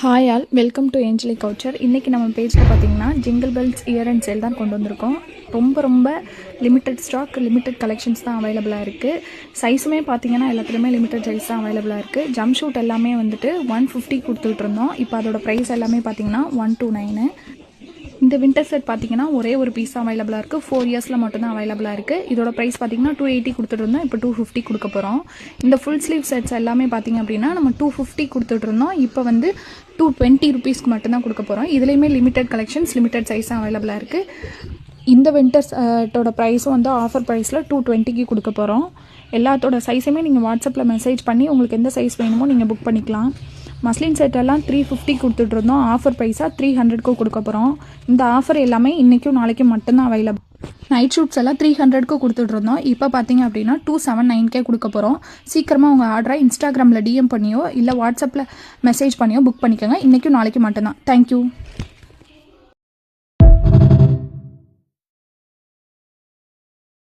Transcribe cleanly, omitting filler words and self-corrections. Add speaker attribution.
Speaker 1: Hi all, welcome to angelic couture. இன்றைக்கி நம்ம பேஜில் பார்த்தீங்கன்னா jingle bells year end sale தான் கொண்டு வந்திருக்கோம். ரொம்ப லிமிட்டட் ஸ்டாக், லிமிட்டட் கலெக்ஷன்ஸ் தான் அவைலபிளாக இருக்குது. சைஸுமே பார்த்தீங்கன்னா எல்லாத்துலேயுமே லிமிட்டட் சைஸ் தான் அவைலபிளாக இருக்குது. ஜம்ப் ஷூட் எல்லாமே வந்துட்டு 150 கொடுத்துட்டு இருந்தோம். இப்போ அதோட ப்ரைஸ் எல்லாமே பார்த்தீங்கன்னா 129. இந்த வின்டர் செட் பார்த்தீங்கன்னா ஒரே ஒரு பீஸ் அவைலபிளாக இருக்குது. 4 இயர்ஸில் மட்டும்தான் அவைலபிளாக இருக்குது. இதோட ப்ரைஸ் பார்த்தீங்கன்னா 280 கொடுத்துட்டு இருந்தோம். இப்போ 250 கொடுக்க போகிறோம். இந்த ஃபுல் ஸ்லீவ் செட்ஸ் எல்லாமே பார்த்தீங்க அப்படின்னா நம்ம 250 கொடுத்துட்டு இருந்தோம். இப்போ வந்து 220 ருபீஸ்க்கு மட்டும்தான் கொடுக்க போகிறோம். இதுலேயுமே லிமிட்டட் கலெக்ஷன்ஸ், லிமிட்டட் சைஸ் அவைலபிளாக இருக்குது. இந்த வின்டர் செட்டோட ப்ரைஸும் வந்து ஆஃபர் ப்ரைஸில் 220க்கு கொடுக்க போகிறோம். எல்லாத்தோட சைஸுமே நீங்கள் வாட்ஸ்அப்பில் மெசேஜ் பண்ணி உங்களுக்கு எந்த சைஸ் வேணுமோ நீங்கள் புக் பண்ணிக்கலாம். மஸ்லின் செட் எல்லாம் 350 கொடுத்துட்ருந்தோம். ஆஃபர் ப்ரைஸாக 300க்கு கொடுக்க போகிறோம். இந்த ஆஃபர் எல்லாமே இன்றைக்கும் நாளைக்கும் மட்டும்தான் அவைலபிள். நைட் ஷூட்ஸ் எல்லாம் 300க்கு கொடுத்துட்ருந்தோம். இப்போ பார்த்தீங்க அப்படின்னா 279க்கே கொடுக்க போகிறோம். சீக்கிரமாக உங்கள் ஆர்டரை இன்ஸ்டாகிராமில் டிஎம் பண்ணியோ இல்லை வாட்ஸ்அப்பில் மெசேஜ் பண்ணியோ புக் பண்ணிக்கோங்க. இன்றைக்கும் நாளைக்கு மட்டும்தான். தேங்க்யூ.